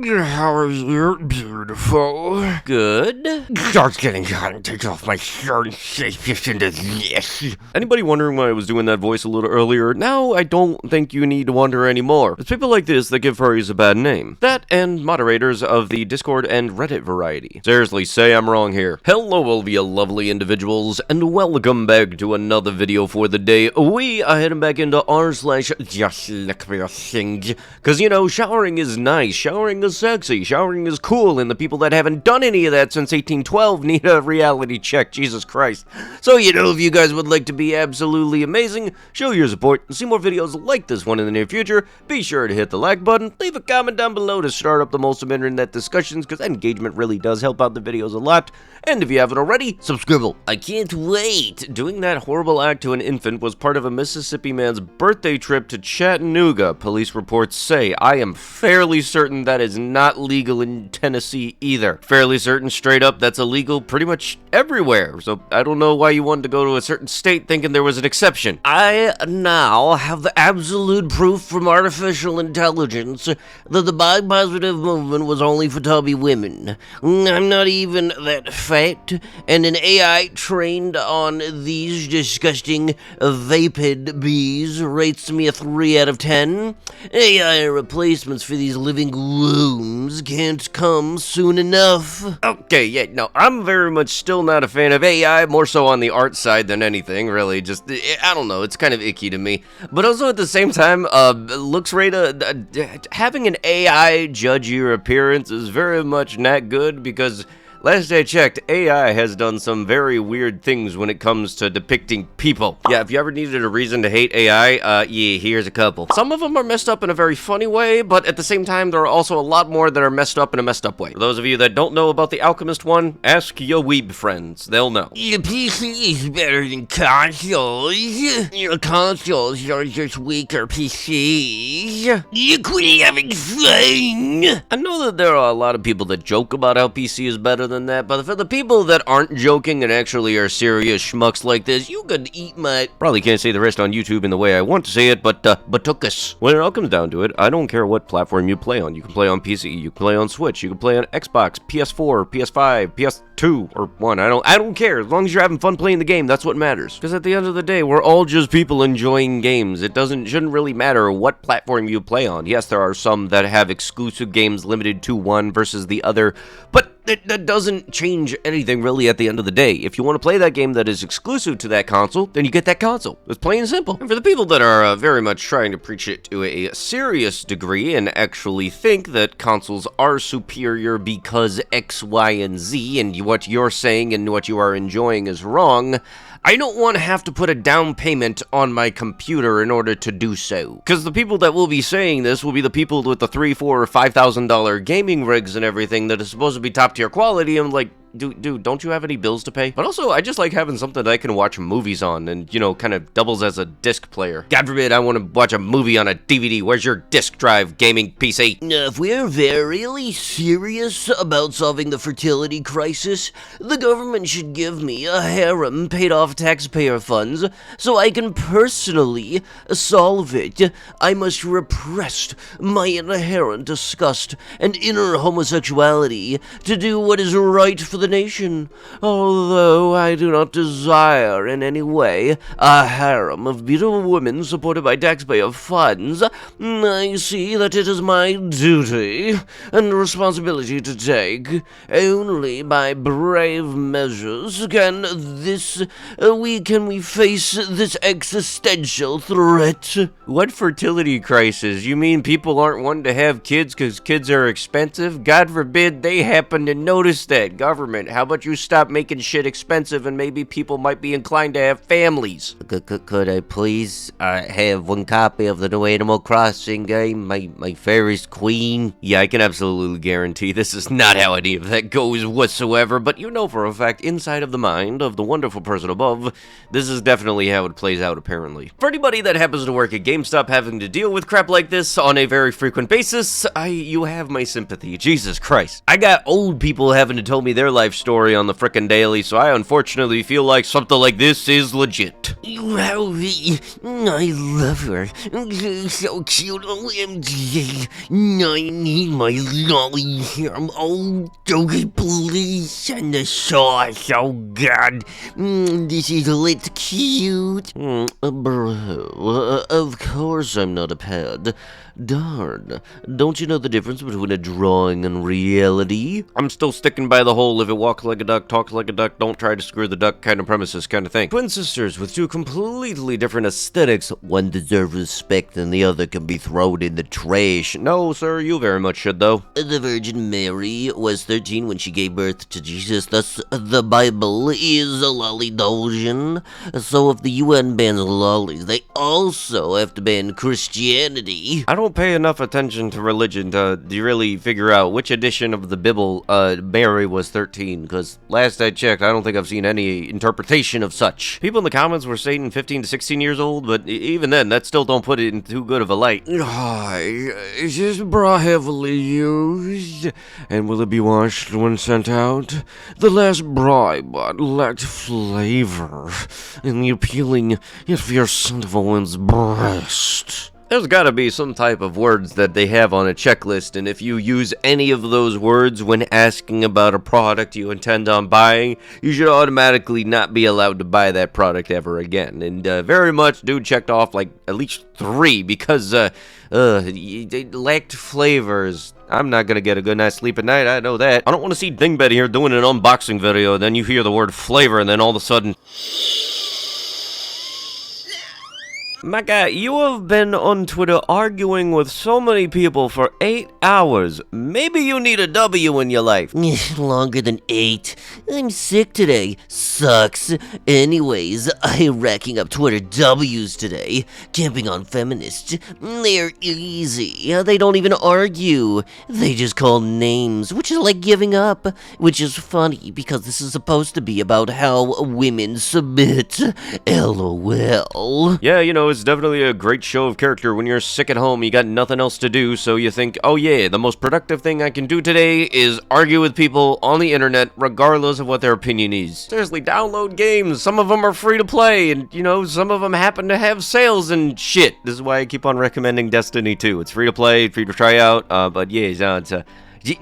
How are you, beautiful? Good. Just getting hot and take off my shirt and shake this into this. Anybody wondering why I was doing that voice a little earlier? Now I don't think you need to wonder anymore. It's people like this that give furries a bad name. That and moderators of the Discord and Reddit variety. Seriously, say I'm wrong here. Hello all of you lovely individuals, and welcome back to another video for the day. We are heading back into r/justneckbeardthings, because you know, showering is nice, showering is sexy, showering is cool, and the people that haven't done any of that since 1812 need a reality check, Jesus Christ. So you know, if you guys would like to be absolutely amazing, show your support, and see more videos like this one in the near future, be sure to hit the like button, leave a comment down below to start up the most of internet discussions, because engagement really does help out the videos a lot, and if you haven't already, subscribe. I can't wait! Doing that horrible act to an infant was part of a Mississippi man's birthday trip to Chattanooga, police reports say. I am fairly certain that is not legal in Tennessee either. Fairly certain straight up that's illegal pretty much everywhere, so I don't know why you wanted to go to a certain state thinking there was an exception. I now have the absolute proof from artificial intelligence that the body positive movement was only for tubby women. I'm not even that fat, and an AI trained on these disgusting vapid bees rates me a 3 out of 10. AI replacements for these living wombs can't come soon enough. Okay, yeah, no, I'm very much still not a fan of AI, more so on the art side than anything, really. Just, I don't know, it's kind of icky to me. But also at the same time, looks rate, having an AI judge your appearance is very much not good, because last I checked, AI has done some very weird things when it comes to depicting people. Yeah, if you ever needed a reason to hate AI, yeah, here's a couple. Some of them are messed up in a very funny way, but at the same time, there are also a lot more that are messed up in a messed up way. For those of you that don't know about the Alchemist one, ask your weeb friends. They'll know. Your PC is better than consoles. Your consoles are just weaker PCs. You quit having fun. I know that there are a lot of people that joke about how PC is better than that, but for the people that aren't joking and actually are serious schmucks like this, you could eat my... Probably can't say the rest on YouTube in the way I want to say it, but batuckus. When it all comes down to it, I don't care what platform you play on. You can play on PC, you can play on Switch, you can play on Xbox, PS4, PS5, PS2, or 1. I don't care. As long as you're having fun playing the game, that's what matters. Because at the end of the day, we're all just people enjoying games. It shouldn't really matter what platform you play on. Yes, there are some that have exclusive games limited to one versus the other, but that doesn't change anything really at the end of the day. If you want to play that game that is exclusive to that console, then you get that console. It's plain and simple. And for the people that are very much trying to preach it to a serious degree and actually think that consoles are superior because X, Y, and Z, and what you're saying and what you are enjoying is wrong, I don't want to have to put a down payment on my computer in order to do so. Because the people that will be saying this will be the people with the $3,000, $4,000, or $5,000 gaming rigs and everything that is supposed to be top tier quality. I'm like, dude, don't you have any bills to pay? But also, I just like having something that I can watch movies on and, you know, kind of doubles as a disc player. God forbid I want to watch a movie on a DVD. Where's your disc drive, gaming PC? Now, if we're really serious about solving the fertility crisis, the government should give me a harem paid off taxpayer funds so I can personally solve it. I must repress my inherent disgust and inner homosexuality to do what is right for the nation. Although I do not desire in any way a harem of beautiful women supported by taxpayer funds, I see that it is my duty and responsibility to take. Only by brave measures can we face this existential threat. What fertility crisis? You mean people aren't wanting to have kids because kids are expensive? God forbid they happen to notice that. Government, how about you stop making shit expensive and maybe people might be inclined to have families? Could I please have one copy of the new Animal Crossing game? My fairest queen? Yeah, I can absolutely guarantee this is not how any of that goes whatsoever, but you know for a fact, inside of the mind of the wonderful person above, this is definitely how it plays out, apparently. For anybody that happens to work at GameStop having to deal with crap like this on a very frequent basis, you have my sympathy. Jesus Christ. I got old people having to tell me they're like, life story on the frickin' daily, so I unfortunately feel like something like this is legit. Wowie, I love her. So cute, OMG. I need my lolly here. Oh, okay, please. And the sauce, oh god. This is lit cute. Bro, of course I'm not a pet. Darn, don't you know the difference between a drawing and reality? I'm still sticking by the whole if it walks like a duck, talks like a duck, don't try to screw the duck kind of premises kind of thing. Twin sisters with two completely different aesthetics, one deserves respect and the other can be thrown in the trash. No, sir, you very much should, though. The Virgin Mary was 13 when she gave birth to Jesus, thus the Bible is a lolly dolgen. So if the UN bans lollies, they also have to ban Christianity. I don't pay enough attention to religion to really figure out which edition of the Bible Mary was 13, because last I checked, I don't think I've seen any interpretation of such. People in the comments were saying 15 to 16 years old, but even then, that still don't put it in too good of a light. Hi, is this bra heavily used? And will it be washed when sent out? The last bra I bought lacked flavor in the appealing yet fierce scent of a woman's breast. There's gotta be some type of words that they have on a checklist, and if you use any of those words when asking about a product you intend on buying, you should automatically not be allowed to buy that product ever again. And very much dude checked off like at least 3 because they lacked flavors. I'm not gonna get a good night's sleep at night, I know that. I don't want to see Dingbat here doing an unboxing video, and then you hear the word flavor, and then all of a sudden... My guy, you have been on Twitter arguing with so many people for 8 hours. Maybe you need a W in your life. Longer than 8. I'm sick today. Sucks. Anyways, I'm racking up Twitter W's today. Camping on feminists. They're easy. They don't even argue. They just call names, which is like giving up. Which is funny, because this is supposed to be about how women submit. LOL. Yeah, you know, it's definitely a great show of character when you're sick at home, you got nothing else to do, so you think, oh yeah, the most productive thing I can do today is argue with people on the internet regardless of what their opinion is. Seriously, download games. Some of them are free to play, and you know, some of them happen to have sales and shit. This is why I keep on recommending Destiny 2. It's free to play, free to try out, but yeah, it's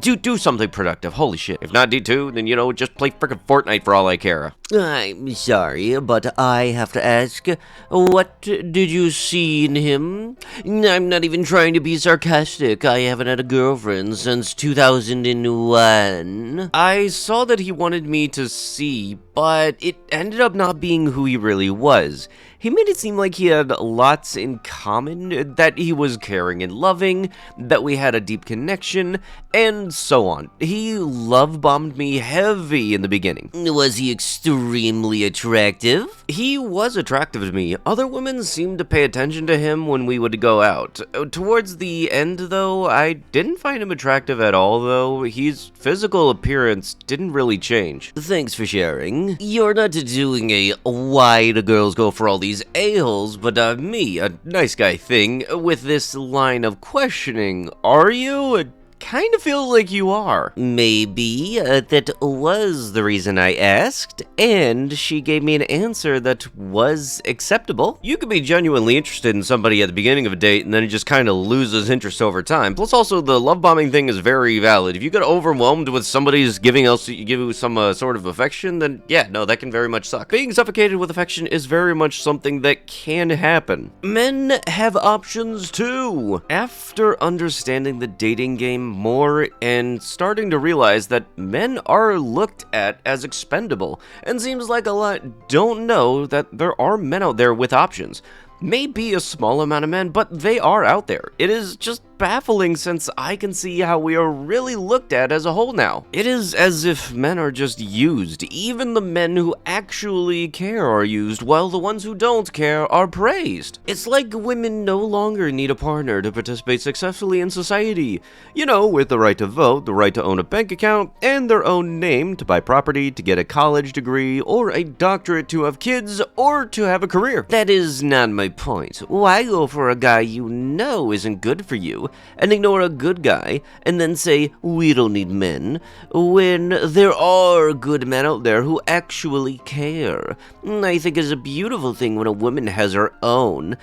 do something productive, holy shit. If not D2, then, you know, just play frickin' Fortnite for all I care. I'm sorry, but I have to ask, what did you see in him? I'm not even trying to be sarcastic. I haven't had a girlfriend since 2001. I saw that he wanted me to see, but it ended up not being who he really was. He made it seem like he had lots in common, that he was caring and loving, that we had a deep connection, and so on. He love-bombed me heavy in the beginning. Was he extremely attractive? He was attractive to me. Other women seemed to pay attention to him when we would go out. Towards the end, though, I didn't find him attractive at all, though. His physical appearance didn't really change. Thanks for sharing. You're not doing a why do girls go for all these a-holes, but me, a nice guy thing, with this line of questioning. Are you? It kind of feels like you are. Maybe that was the reason I asked, and she gave me an answer that was acceptable. You could be genuinely interested in somebody at the beginning of a date, and then it just kind of loses interest over time. Plus, also, the love bombing thing is very valid. If you get overwhelmed with somebody's give you some sort of affection, then yeah, no, that can very much suck. Being suffocated with affection is very much something that can happen. Men have options too. After understanding the dating game more and starting to realize that men are looked at as expendable, and seems like a lot don't know that there are men out there with options. Maybe a small amount of men, but they are out there. It is just baffling since I can see how we are really looked at as a whole now. It is as if men are just used. Even the men who actually care are used, while the ones who don't care are praised. It's like women no longer need a partner to participate successfully in society. You know, with the right to vote, the right to own a bank account, and their own name, to buy property, to get a college degree, or a doctorate, to have kids, or to have a career. That is not my point. Why go for a guy you know isn't good for you? to and ignore a good guy and then say, we don't need men, when there are good men out there who actually care. I think it's a beautiful thing when a woman has her own,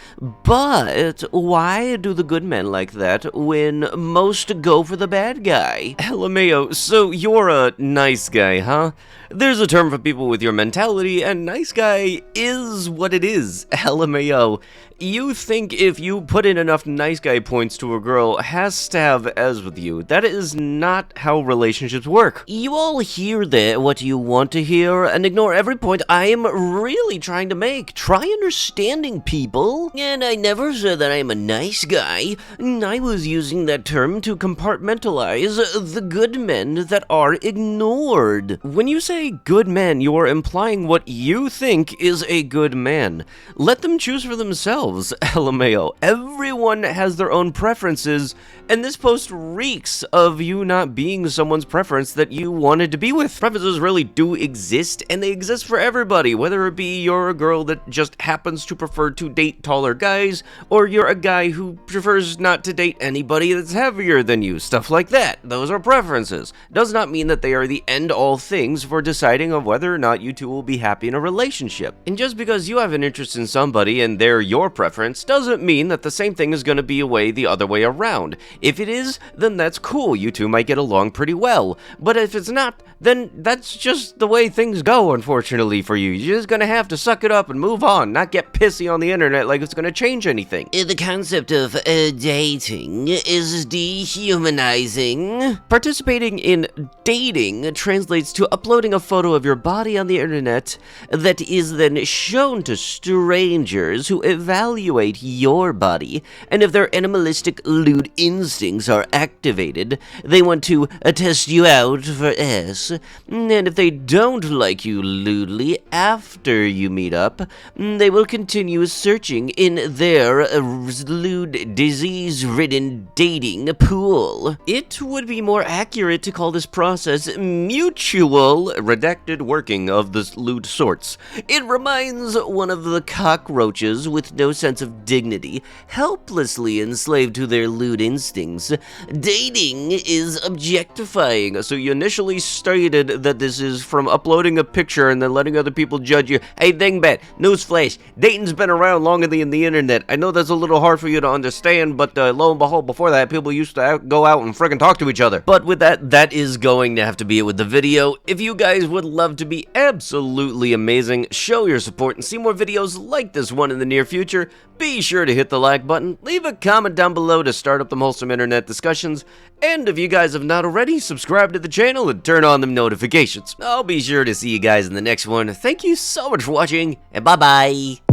but why do the good men like that when most go for the bad guy? LMAO, so you're a nice guy, huh? There's a term for people with your mentality, and nice guy is what it is. LMAO. You think if you put in enough nice guy points to a girl has to have as with you. That is not how relationships work. You all hear that what you want to hear and ignore every point I am really trying to make. Try understanding people. And I never said that I am a nice guy. I was using that term to compartmentalize the good men that are ignored. When you say good men, you are implying what you think is a good man. Let them choose for themselves. LMAO. Everyone has their own preferences, and this post reeks of you not being someone's preference that you wanted to be with. Preferences really do exist, and they exist for everybody, whether it be you're a girl that just happens to prefer to date taller guys, or you're a guy who prefers not to date anybody that's heavier than you, stuff like that. Those are preferences. Does not mean that they are the end-all things for deciding on whether or not you two will be happy in a relationship. And just because you have an interest in somebody and they're your preference doesn't mean that the same thing is going to be the other way around. If it is, then that's cool, you two might get along pretty well. But if it's not, then that's just the way things go, unfortunately for you. You're just gonna have to suck it up and move on, not get pissy on the internet like it's gonna change anything. The concept of dating is dehumanizing. Participating in dating translates to uploading a photo of your body on the internet that is then shown to strangers who evaluate your body, and if their animalistic lewd instincts are activated, they want to test you out for S, and if they don't like you lewdly after you meet up, they will continue searching in their lewd, disease-ridden dating pool. It would be more accurate to call this process mutual redacted working of the lewd sorts. It reminds one of the cockroaches with no sense of dignity, helplessly enslaved to their lewd instincts. Dating is objectifying, so you initially stated that this is from uploading a picture and then letting other people judge you. Hey, dingbat, newsflash, dating's been around longer than the internet. I know that's a little hard for you to understand, but lo and behold, before that, people used to go out and friggin' talk to each other. But with that, that is going to have to be it with the video. If you guys would love to be absolutely amazing, show your support, and see more videos like this one in the near future, be sure to hit the like button, leave a comment down below to start up them wholesome internet discussions, and if you guys have not already, subscribe to the channel and turn on them notifications. I'll be sure to see you guys in the next one. Thank you so much for watching, and bye-bye!